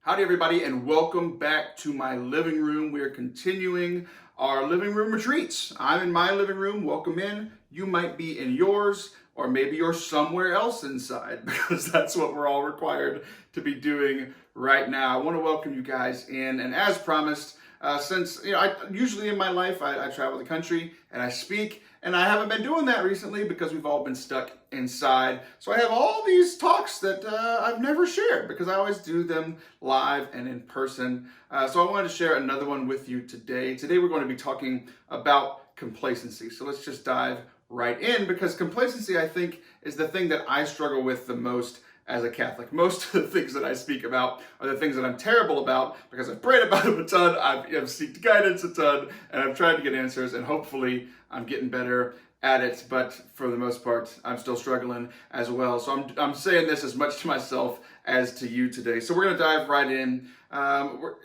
Howdy everybody, and welcome back to my living room. We are continuing our living room retreats. I'm in my living room, welcome in. You might be in yours, or maybe you're somewhere else inside, because that's what we're all required to be doing right now. I want to welcome you guys in, and as promised, since usually in my life I travel the country and I speak, and I haven't been doing that recently because we've all been stuck inside. So I have all these talks that I've never shared because I always do them live and in person. So I wanted to share another one with you today. Today we're going to be talking about complacency. So let's just dive right in, because complacency, I think, is the thing that I struggle with the most as a Catholic. Most of the things that I speak about are the things that I'm terrible about because I've prayed about them a ton, I've seeked guidance a ton, and I've tried to get answers, and hopefully I'm getting better at it, but for the most part, I'm still struggling as well. So I'm saying this as much to myself as to you today. So we're going to dive right in.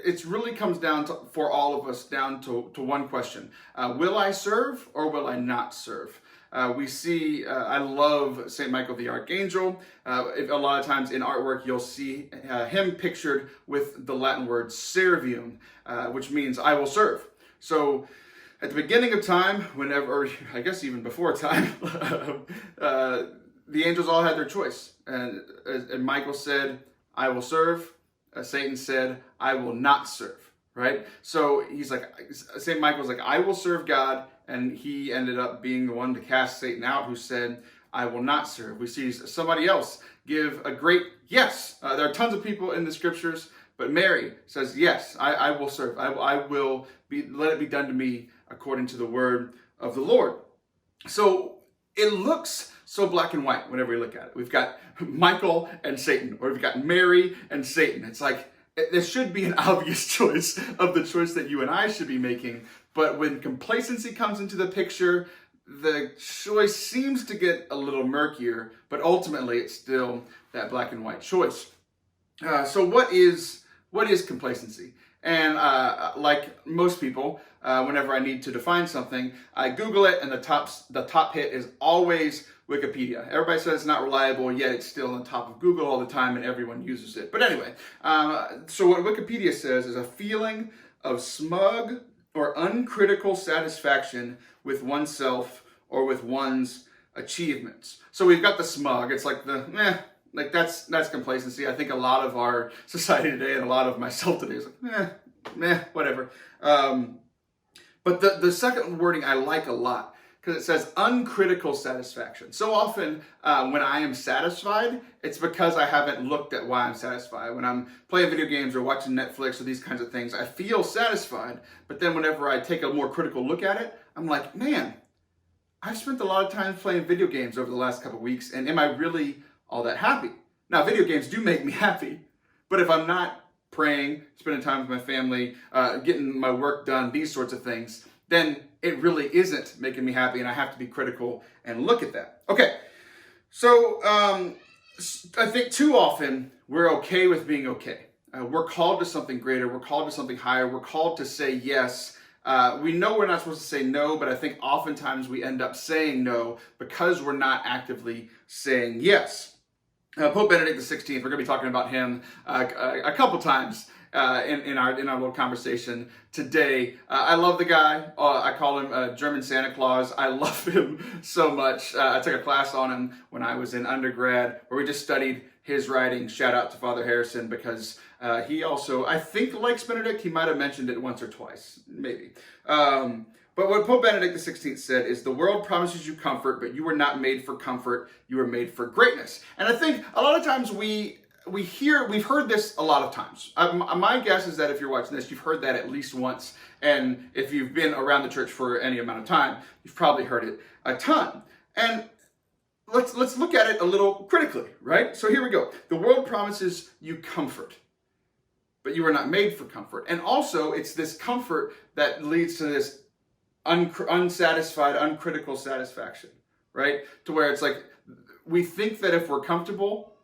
It really comes down to, for all of us, down to one question. Will I serve or will I not serve? We see, I love St. Michael the Archangel. A lot of times in artwork, you'll see him pictured with the Latin word servium, which means I will serve. So at the beginning of time, whenever, or I guess even before time, the angels all had their choice. And Michael said, I will serve. Satan said, I will not serve, right? So he's like, St. Michael's like, I will serve God. And he ended up being the one to cast Satan out, who said, I will not serve. We see somebody else give a great yes. There are tons of people in the scriptures, but Mary says, yes, I will serve. I will let it be done to me according to the word of the Lord. So it looks so black and white whenever we look at it. We've got Michael and Satan, or we've got Mary and Satan. It's like, there should be an obvious choice of the choice that you and I should be making. But when complacency comes into the picture, the choice seems to get a little murkier, but ultimately it's still that black and white choice. So what is complacency? And like most people, whenever I need to define something, I Google it, and the top hit is always Wikipedia. Everybody says it's not reliable, yet it's still on top of Google all the time, and everyone uses it. But anyway, so what Wikipedia says is a feeling of smug or uncritical satisfaction with oneself or with one's achievements. So we've got the smug. It's like that's complacency. I think a lot of our society today, and a lot of myself today, is like, whatever. But the second wording I like a lot, because it says uncritical satisfaction. So often when I am satisfied, it's because I haven't looked at why I'm satisfied. When I'm playing video games or watching Netflix or these kinds of things, I feel satisfied. But then whenever I take a more critical look at it, I'm like, man, I've spent a lot of time playing video games over the last couple of weeks, and am I really all that happy? Now, video games do make me happy, but if I'm not praying, spending time with my family, getting my work done, these sorts of things, then it really isn't making me happy, and I have to be critical and look at that. Okay, so I think too often we're okay with being okay. We're called to something greater, we're called to something higher, we're called to say yes. We know we're not supposed to say no, but I think oftentimes we end up saying no because we're not actively saying yes. Pope Benedict XVI, we're going to be talking about him a couple times in our little conversation today. I love the guy. I call him German Santa Claus. I love him so much. I took a class on him when I was in undergrad where we just studied his writing. Shout out to Father Harrison, because he also, I think, likes Benedict. He might have mentioned it once or twice, maybe. But what Pope Benedict XVI said is, the world promises you comfort, but you were not made for comfort. You were made for greatness. And I think a lot of times we've heard this a lot of times. My guess is that if you're watching this, you've heard that at least once. And if you've been around the church for any amount of time, you've probably heard it a ton. And let's look at it a little critically, right? So here we go. The world promises you comfort, but you were not made for comfort. And also, it's this comfort that leads to this unsatisfied, uncritical satisfaction, right? To where it's like, we think that if we're comfortable,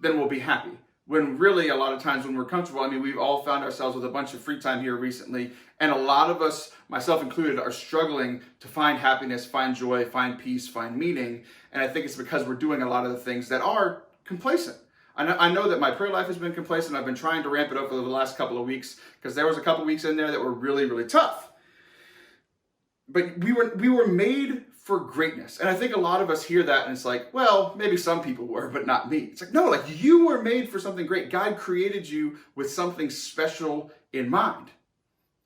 then we'll be happy. When really, a lot of times when we're comfortable, I mean, we've all found ourselves with a bunch of free time here recently, and a lot of us, myself included, are struggling to find happiness, find joy, find peace, find meaning. And I think it's because we're doing a lot of the things that are complacent. I know that my prayer life has been complacent. I've been trying to ramp it up over the last couple of weeks because there was a couple of weeks in there that were really, really tough. But we were made for greatness. And I think a lot of us hear that and it's like, well, maybe some people were, but not me. It's like, no, like you were made for something great. God created you with something special in mind.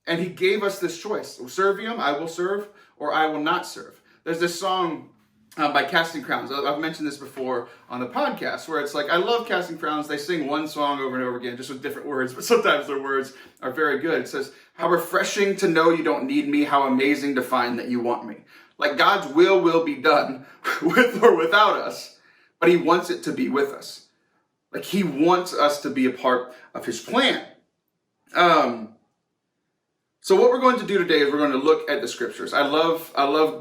And he gave us this choice. Serve him, I will serve, or I will not serve. There's this song by Casting Crowns. I've mentioned this before on the podcast, where it's like, I love Casting Crowns. They sing one song over and over again, just with different words, but sometimes their words are very good. It says, how refreshing to know you don't need me, how amazing to find that you want me. Like God's will be done with or without us, but he wants it to be with us. Like he wants us to be a part of his plan. So what we're going to do today is we're going to look at the scriptures. I love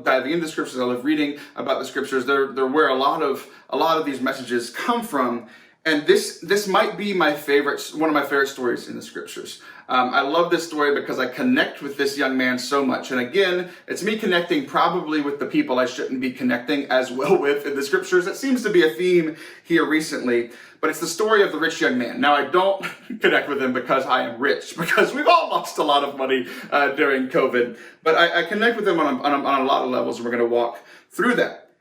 diving into the scriptures. I love reading about the scriptures. They're where a lot of these messages come from. And this might be one of my favorite stories in the scriptures. I love this story because I connect with this young man so much. And again, it's me connecting probably with the people I shouldn't be connecting as well with in the scriptures. That seems to be a theme here recently. But it's the story of the rich young man. Now, I don't connect with him because I am rich, because we've all lost a lot of money during COVID. But I connect with him on a lot of levels, and we're going to walk through that.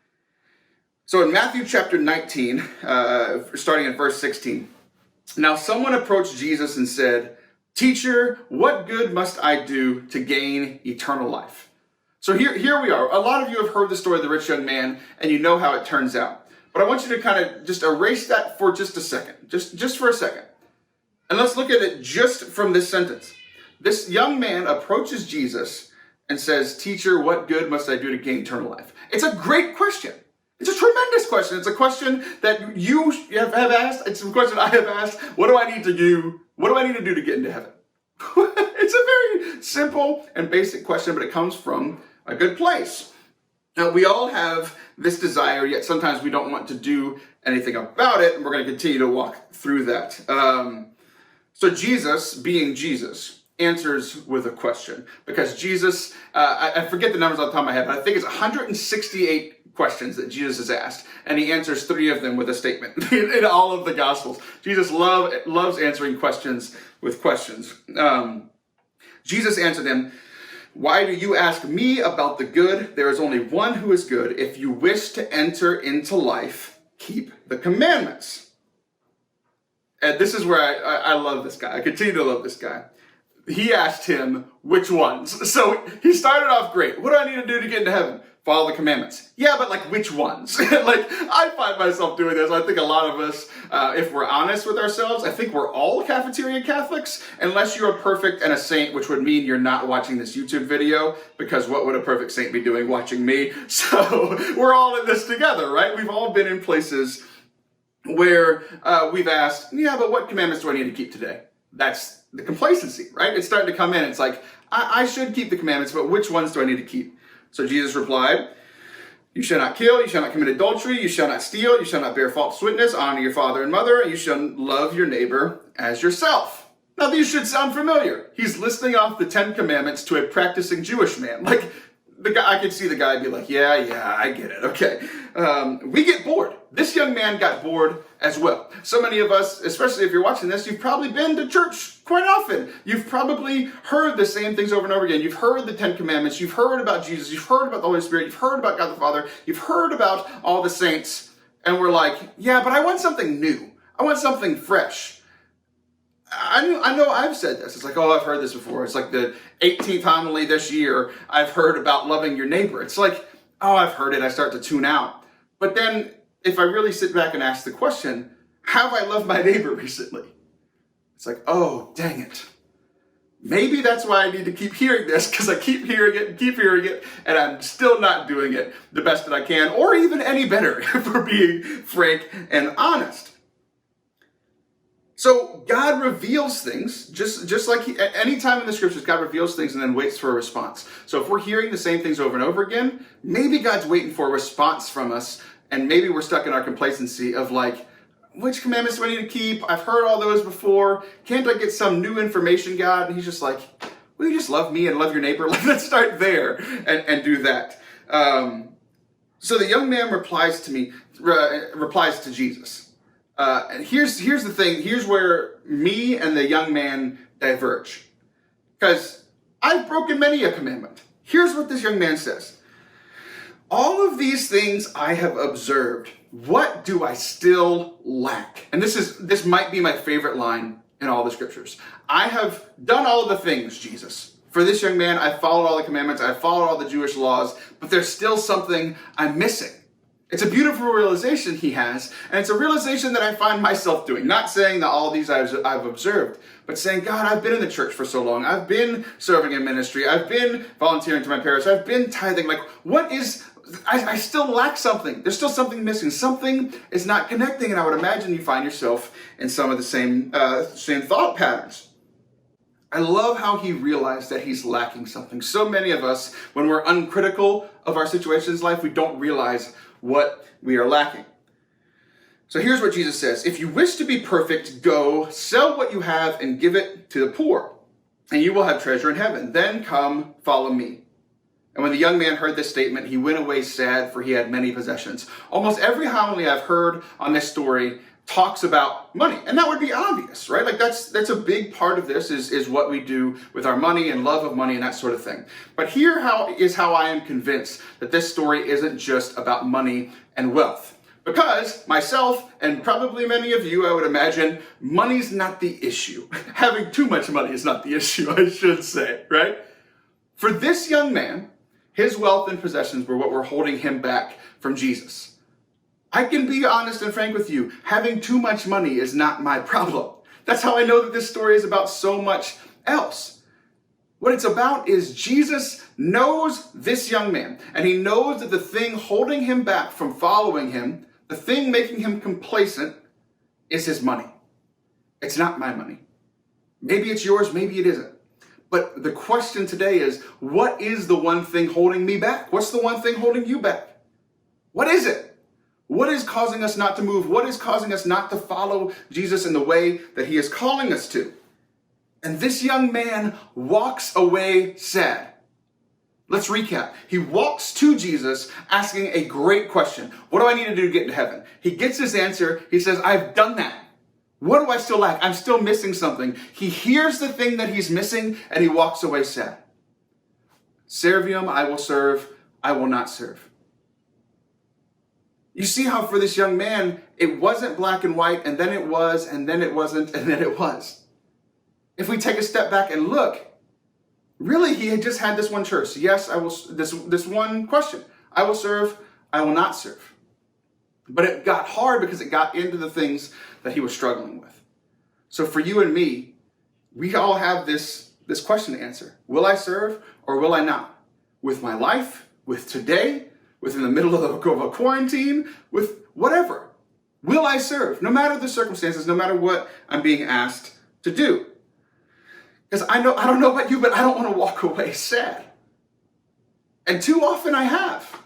So in Matthew chapter 19, starting at verse 16, now someone approached Jesus and said, "Teacher, what good must I do to gain eternal life?" So here we are. A lot of you have heard the story of the rich young man, and you know how it turns out. But I want you to kind of just erase that for just a second, just for a second. And let's look at it just from this sentence. This young man approaches Jesus and says, "Teacher, what good must I do to gain eternal life?" It's a great question. It's a tremendous question. It's a question that you have asked. It's a question I have asked. What do I need to do? What do I need to do to get into heaven? It's a very simple and basic question, but it comes from a good place. Now, we all have this desire, yet sometimes we don't want to do anything about it, and we're going to continue to walk through that. So Jesus, being Jesus, answers with a question, because Jesus, I forget the numbers off the top of my head, but I think it's 168 questions that Jesus has asked, and he answers 3 of them with a statement in all of the Gospels. Jesus loves answering questions with questions. Jesus answered him, "Why do you ask me about the good? There is only one who is good. If you wish to enter into life, keep the commandments." And this is where I love this guy. I continue to love this guy. He asked him, which ones? So he started off great. What do I need to do to get into heaven? Follow the commandments. Yeah, but like which ones? Like I find myself doing this. I think a lot of us, if we're honest with ourselves, I think we're all cafeteria Catholics, unless you're a perfect and a saint, which would mean you're not watching this YouTube video, because what would a perfect saint be doing watching me? So we're all in this together, right? We've all been in places where we've asked, yeah, but what commandments do I need to keep today? That's the complacency, right? It's starting to come in. It's like, I should keep the commandments, but which ones do I need to keep? So Jesus replied, "You shall not kill, you shall not commit adultery, you shall not steal, you shall not bear false witness, honor your father and mother, and you shall love your neighbor as yourself." Now these should sound familiar. He's listing off the 10 commandments to a practicing Jewish man. Like, the guy, I could see the guy be like, yeah, I get it, okay. We get bored. This young man got bored as well. So many of us, especially if you're watching this, you've probably been to church quite often. You've probably heard the same things over and over again. You've heard the 10 commandments. You've heard about Jesus. You've heard about the Holy Spirit. You've heard about God the Father. You've heard about all the saints. And we're like, yeah, but I want something new. I want something fresh. I know I've said this. It's like, oh, I've heard this before. It's like the 18th homily this year. I've heard about loving your neighbor. It's like, oh, I've heard it. I start to tune out. But then if I really sit back and ask the question, have I loved my neighbor recently? It's like, oh, dang it. Maybe that's why I need to keep hearing this, because I keep hearing it, and I'm still not doing it the best that I can, or even any better, if we're being frank and honest. So God reveals things, just like any time in the scriptures, God reveals things and then waits for a response. So if we're hearing the same things over and over again, maybe God's waiting for a response from us, and maybe we're stuck in our complacency of like, which commandments do I need to keep? I've heard all those before. Can't I get some new information, God? And he's just like, will you just love me and love your neighbor? Like, let's start there and do that. So the young man replies to Jesus. Here's the thing. Here's where me and the young man diverge. Because I've broken many a commandment. Here's what this young man says. All of these things I have observed. What do I still lack? And this might be my favorite line in all the scriptures. I have done all of the things, Jesus. For this young man, I followed all the commandments. I followed all the Jewish laws. But there's still something I'm missing. It's a beautiful realization he has, and it's a realization that I find myself doing. Not saying that all these I've observed, but saying, God, I've been in the church for so long. I've been serving in ministry. I've been volunteering to my parish. I've been tithing. Like, I still lack something. There's still something missing. Something is not connecting, and I would imagine you find yourself in some of the same thought patterns. I love how he realized that he's lacking something. So many of us, when we're uncritical of our situations in life, we don't realize what we are lacking. So here's what Jesus says. If you wish to be perfect, go, sell what you have and give it to the poor, and you will have treasure in heaven. Then come, follow me. And when the young man heard this statement, he went away sad, for he had many possessions. Almost every homily I've heard on this story talks about money. And that would be obvious, right? Like that's a big part of this is what we do with our money and love of money and that sort of thing. But here is how I am convinced that this story isn't just about money and wealth. Because myself and probably many of you, I would imagine, money's not the issue. Having too much money is not the issue, I should say, right? For this young man, his wealth and possessions were what were holding him back from Jesus. I can be honest and frank with you. Having too much money is not my problem. That's how I know that this story is about so much else. What it's about is Jesus knows this young man, and he knows that the thing holding him back from following him, the thing making him complacent, is his money. It's not my money. Maybe it's yours, maybe it isn't. But the question today is, what is the one thing holding me back? What's the one thing holding you back? What is it? What is causing us not to move? What is causing us not to follow Jesus in the way that he is calling us to? And this young man walks away sad. Let's recap. He walks to Jesus asking a great question. What do I need to do to get into heaven? He gets his answer. He says, I've done that. What do I still lack? I'm still missing something. He hears the thing that he's missing and he walks away sad. Servium, I will serve. I will not serve. You see how for this young man, it wasn't black and white, and then it was, and then it wasn't, and then it was. If we take a step back and look, really he had just had this one choice. Yes, I will. This one question. I will serve, I will not serve. But it got hard because it got into the things that he was struggling with. So for you and me, we all have this question to answer. Will I serve or will I not? With my life, with today, within the middle of a quarantine, with whatever. Will I serve? No matter the circumstances, no matter what I'm being asked to do. Because I don't know about you, but I don't want to walk away sad. And too often I have.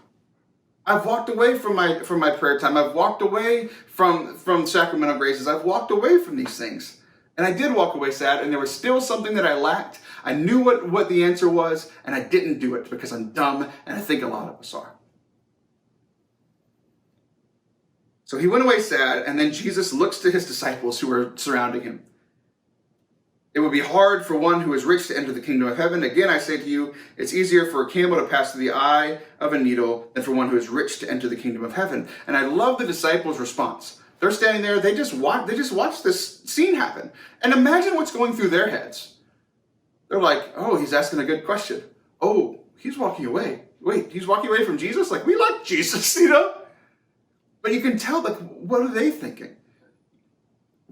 I've walked away from my prayer time. I've walked away from sacramental graces. I've walked away from these things. And I did walk away sad, and there was still something that I lacked. I knew what the answer was, and I didn't do it because I'm dumb, and I think a lot of us are. So he went away sad, and then Jesus looks to his disciples who are surrounding him. It would be hard for one who is rich to enter the kingdom of heaven. Again, I say to you, it's easier for a camel to pass through the eye of a needle than for one who is rich to enter the kingdom of heaven. And I love the disciples' response. They're standing there, they just watch this scene happen. And imagine what's going through their heads. They're like, oh, he's asking a good question. Oh, he's walking away. Wait, he's walking away from Jesus? Like, we like Jesus, you know? But you can tell, like, what are they thinking?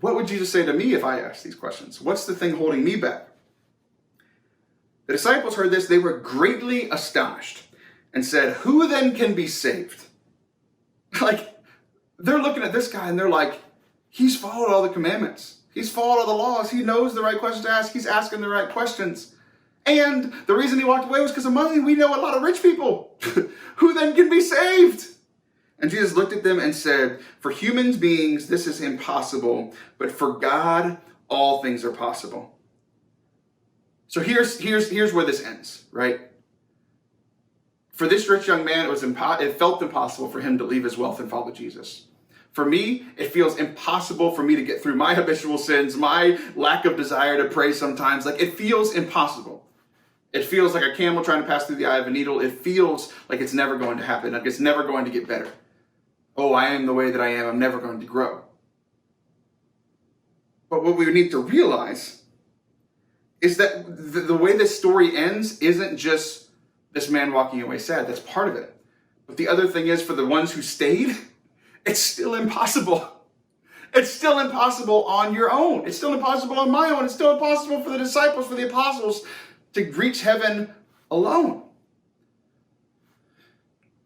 What would Jesus say to me if I asked these questions? What's the thing holding me back? The disciples heard this. They were greatly astonished and said, who then can be saved? Like, they're looking at this guy and they're like, he's followed all the commandments. He's followed all the laws. He knows the right questions to ask. He's asking the right questions. And the reason he walked away was because of money. We know a lot of rich people. Who then can be saved? And Jesus looked at them and said, for human beings, this is impossible, but for God, all things are possible. So here's where this ends, right? For this rich young man, it felt impossible for him to leave his wealth and follow Jesus. For me, it feels impossible for me to get through my habitual sins, my lack of desire to pray sometimes. Like, it feels impossible. It feels like a camel trying to pass through the eye of a needle. It feels like it's never going to happen, like it's never going to get better. Oh, I am the way that I am. I'm never going to grow. But what we need to realize is that the way this story ends isn't just this man walking away sad. That's part of it. But the other thing is, for the ones who stayed, it's still impossible. It's still impossible on your own. It's still impossible on my own. It's still impossible for the disciples, for the apostles, to reach heaven alone.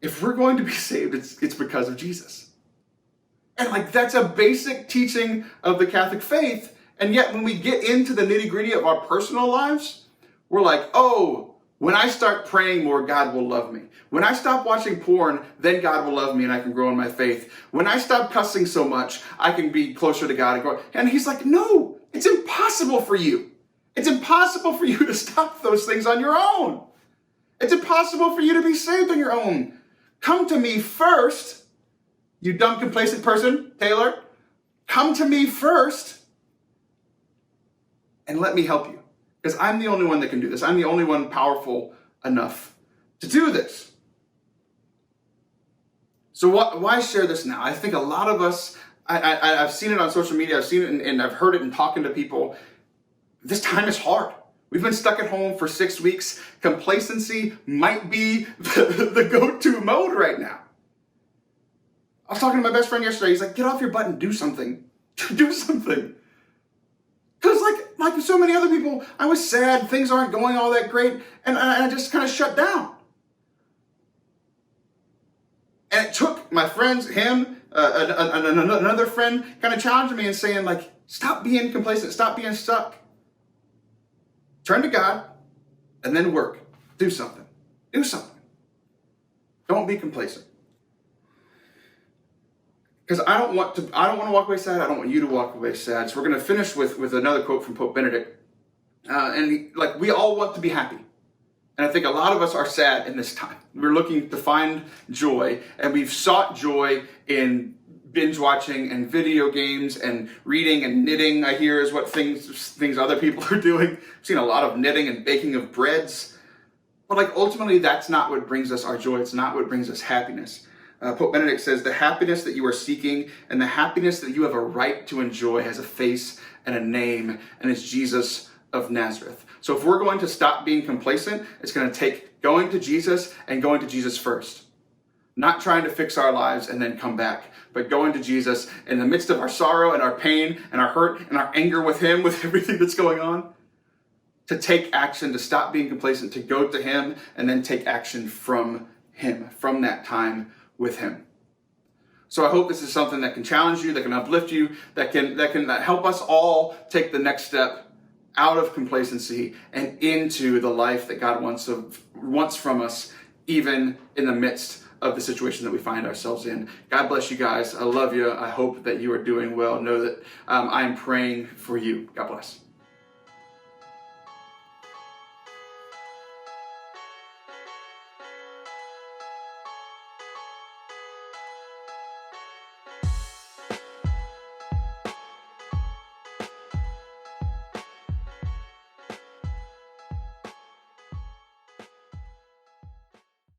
If we're going to be saved, it's because of Jesus. And like, that's a basic teaching of the Catholic faith. And yet when we get into the nitty-gritty of our personal lives, we're like, oh, when I start praying more, God will love me. When I stop watching porn, then God will love me and I can grow in my faith. When I stop cussing so much, I can be closer to God and grow. And he's like, no, it's impossible for you. It's impossible for you to stop those things on your own. It's impossible for you to be saved on your own. Come to me first, you dumb, complacent person, Taylor. Come to me first and let me help you. Because I'm the only one that can do this. I'm the only one powerful enough to do this. So why share this now? I think a lot of us, I've seen it on social media, I've seen it and I've heard it in talking to people. This time is hard. We've been stuck at home for 6 weeks. Complacency might be the go-to mode right now. I was talking to my best friend yesterday. He's like, get off your butt and do something. Do something. Because like so many other people, I was sad. Things aren't going all that great. And I just kind of shut down. And it took my friends, him, another friend, kind of challenging me and saying, like, stop being complacent. Stop being stuck. Turn to God and then work. Do something. Do something. Don't be complacent. Because I don't want to walk away sad. I don't want you to walk away sad. So we're going to finish with another quote from Pope Benedict. We all want to be happy. And I think a lot of us are sad in this time. We're looking to find joy, and we've sought joy in binge watching and video games and reading and knitting, I hear, is what things other people are doing. I've seen a lot of knitting and baking of breads. But ultimately, that's not what brings us our joy. It's not what brings us happiness. Pope Benedict says, the happiness that you are seeking and the happiness that you have a right to enjoy has a face and a name, and it's Jesus of Nazareth. So if we're going to stop being complacent, it's going to take going to Jesus and going to Jesus first. Not trying to fix our lives and then come back, but going to Jesus in the midst of our sorrow and our pain and our hurt and our anger with him, with everything that's going on, to take action, to stop being complacent, to go to him and then take action from him, from that time with him. So I hope this is something that can challenge you, that can uplift you, that can help us all take the next step out of complacency and into the life that God wants from us, even in the midst of the situation that we find ourselves in. God bless you guys. I love you. I hope that you are doing well. Know that I am praying for you. God bless.